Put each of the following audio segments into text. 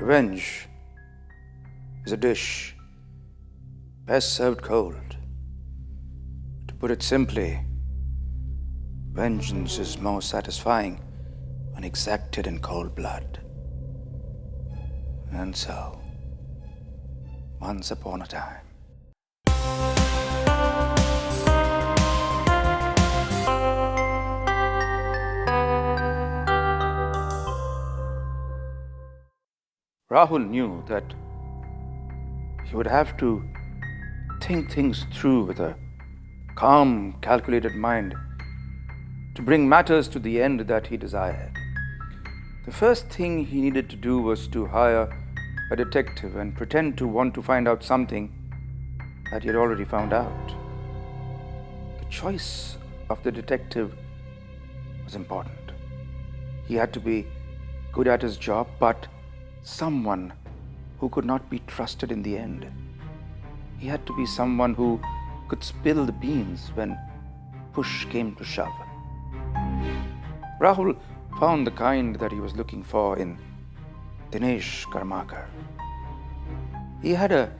Revenge is a dish best served cold. To put it simply, vengeance is more satisfying when exacted in cold blood. And so, once upon a time, Rahul knew that he would have to think things through with a calm, calculated mind to bring matters to the end that he desired. The first thing he needed to do was to hire a detective and pretend to want to find out something that he had already found out. The choice of the detective was important. He had to be good at his job, but someone who could not be trusted in the end. He had to be someone who could spill the beans when push came to shove. Rahul found the kind that he was looking for in Dinesh Karmakar. He had a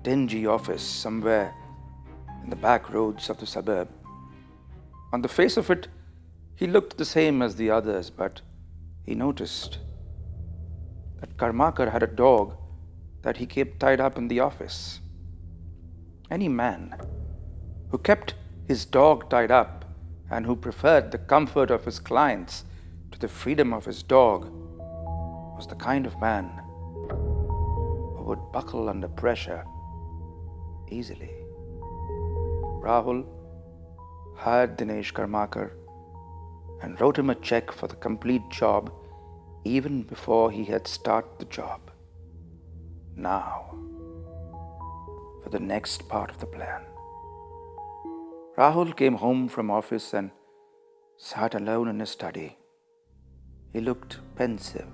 dingy office somewhere in the back roads of the suburb. On the face of it, he looked the same as the others, but he noticed that Karmakar had a dog that he kept tied up in the office. Any man who kept his dog tied up and who preferred the comfort of his clients to the freedom of his dog was the kind of man who would buckle under pressure easily. Rahul hired Dinesh Karmakar and wrote him a check for the complete job even before he had started the job. Now, for the next part of the plan. Rahul came home from office and sat alone in his study. He looked pensive,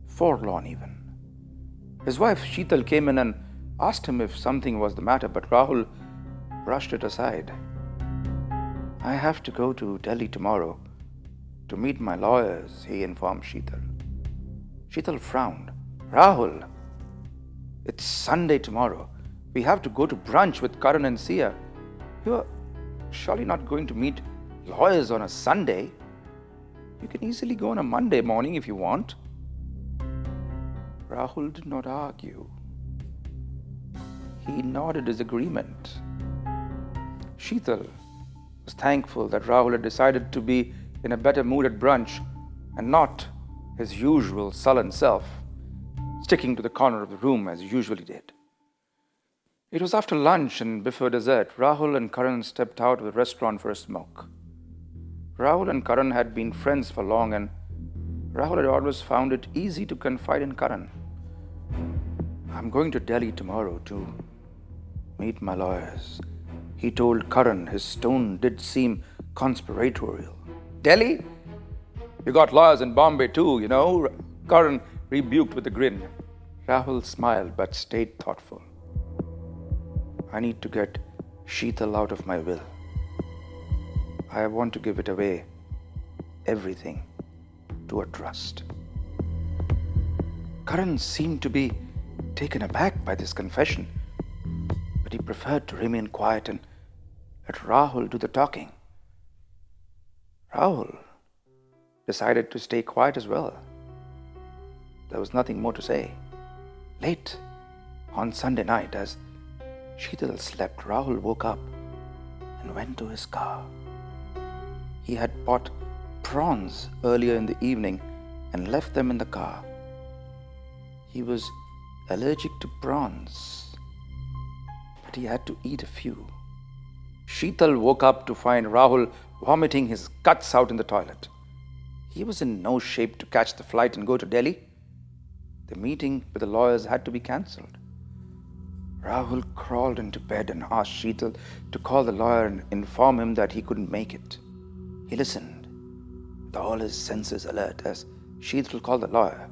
forlorn even. His wife Sheetal came in and asked him if something was the matter, but Rahul brushed it aside. "I have to go to Delhi tomorrow to meet my lawyers," he informed Sheetal. Sheetal frowned. "Rahul, it's Sunday tomorrow. We have to go to brunch with Karan and Sia. You're surely not going to meet lawyers on a Sunday. You can easily go on a Monday morning if you want." Rahul did not argue. He nodded his agreement. Sheetal was thankful that Rahul had decided to be in a better mood at brunch and not his usual sullen self, sticking to the corner of the room as he usually did. It was after lunch and before dessert. Rahul and Karan stepped out of the restaurant for a smoke. Rahul and Karan had been friends for long, and Rahul had always found it easy to confide in Karan. "I'm going to Delhi tomorrow to meet my lawyers," he told Karan. His tone did seem conspiratorial. "Delhi? You got lawyers in Bombay too, you know," Karan rebuked with a grin. Rahul smiled but stayed thoughtful. "I need to get Sheetal out of my will. I want to give it away, everything, to a trust." Karan seemed to be taken aback by this confession, but he preferred to remain quiet and let Rahul do the talking. Rahul decided to stay quiet as well. There was nothing more to say. Late on Sunday night, as Sheetal slept, Rahul woke up and went to his car. He had bought prawns earlier in the evening and left them in the car. He was allergic to prawns, but he had to eat a few. Sheetal woke up to find Rahul vomiting his guts out in the toilet. He was in no shape to catch the flight and go to Delhi. The meeting with the lawyers had to be cancelled. Rahul crawled into bed and asked Sheetal to call the lawyer and inform him that he couldn't make it. He listened, with all his senses alert, as Sheetal called the lawyer.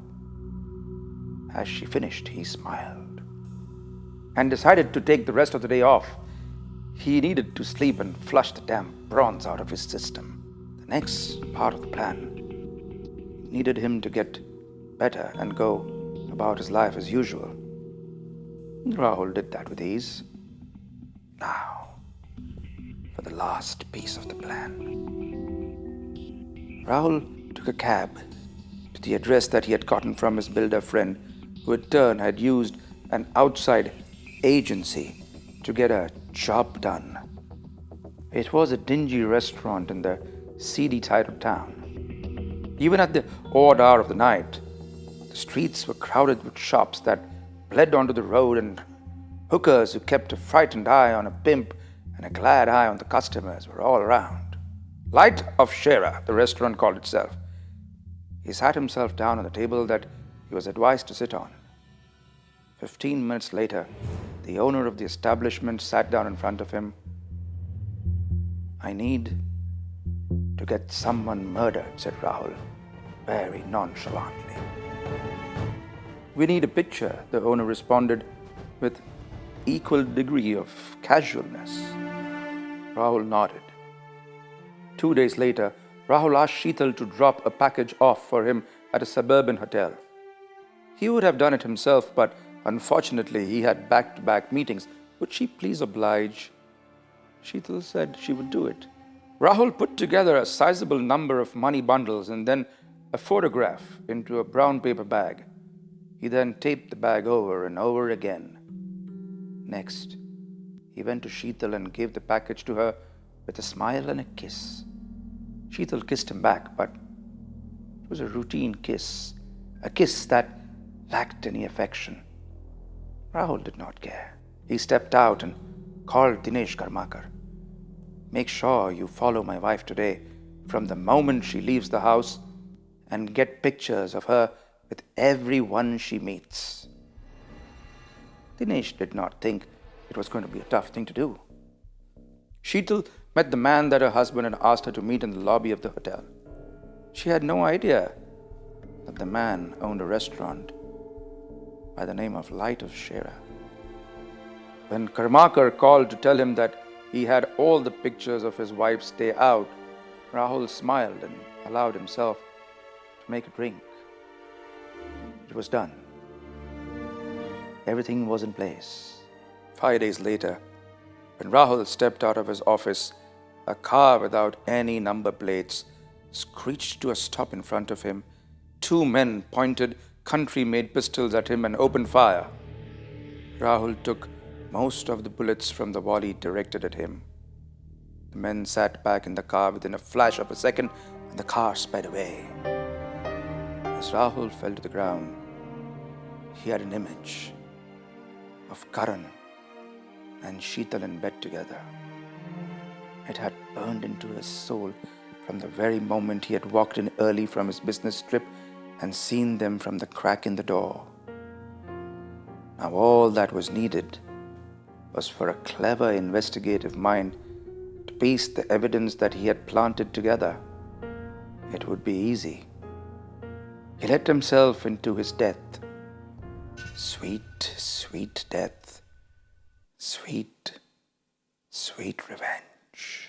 As she finished, he smiled and decided to take the rest of the day off. He needed to sleep and flush the damn prawns out of his system. The next part of the plan needed him to get better and go about his life as usual. Rahul did that with ease. Now, for the last piece of the plan. Rahul took a cab to the address that he had gotten from his builder friend, who in turn had used an outside agency to get a job done. It was a dingy restaurant in the seedy side of town. Even at the odd hour of the night, the streets were crowded with shops that bled onto the road and hookers who kept a frightened eye on a pimp and a glad eye on the customers were all around. Light of Shera, the restaurant called itself. He sat himself down on the table that he was advised to sit on. 15 minutes later, the owner of the establishment sat down in front of him. "I need to get someone murdered," said Rahul, very nonchalantly. "We need a picture," the owner responded with equal degree of casualness. Rahul nodded. 2 days later, Rahul asked Sheetal to drop a package off for him at a suburban hotel. He would have done it himself, but unfortunately he had back-to-back meetings. Would she please oblige? Sheetal said she would do it. Rahul put together a sizable number of money bundles and then a photograph into a brown paper bag. He then taped the bag over and over again. Next, he went to Sheetal and gave the package to her with a smile and a kiss. Sheetal kissed him back, but it was a routine kiss, a kiss that lacked any affection. Rahul did not care. He stepped out and called Dinesh Karmakar. "Make sure you follow my wife today from the moment she leaves the house and get pictures of her with everyone she meets." Dinesh did not think it was going to be a tough thing to do. Sheetal met the man that her husband had asked her to meet in the lobby of the hotel. She had no idea that the man owned a restaurant by the name of Light of Shera. When Karmakar called to tell him that he had all the pictures of his wife's day out, Rahul smiled and allowed himself to make a drink. It was done. Everything was in place. 5 days later, when Rahul stepped out of his office, a car without any number plates screeched to a stop in front of him. 2 men pointed country-made pistols at him and opened fire. Rahul took most of the bullets from the volley directed at him. The men sat back in the car within a flash of a second, and the car sped away. As Rahul fell to the ground, he had an image of Karan and Sheetal in bed together. It had burned into his soul from the very moment he had walked in early from his business trip and seen them from the crack in the door. Now all that was needed was for a clever investigative mind to piece the evidence that he had planted together. It would be easy. He let himself into his death. Sweet, sweet death. Sweet, sweet revenge.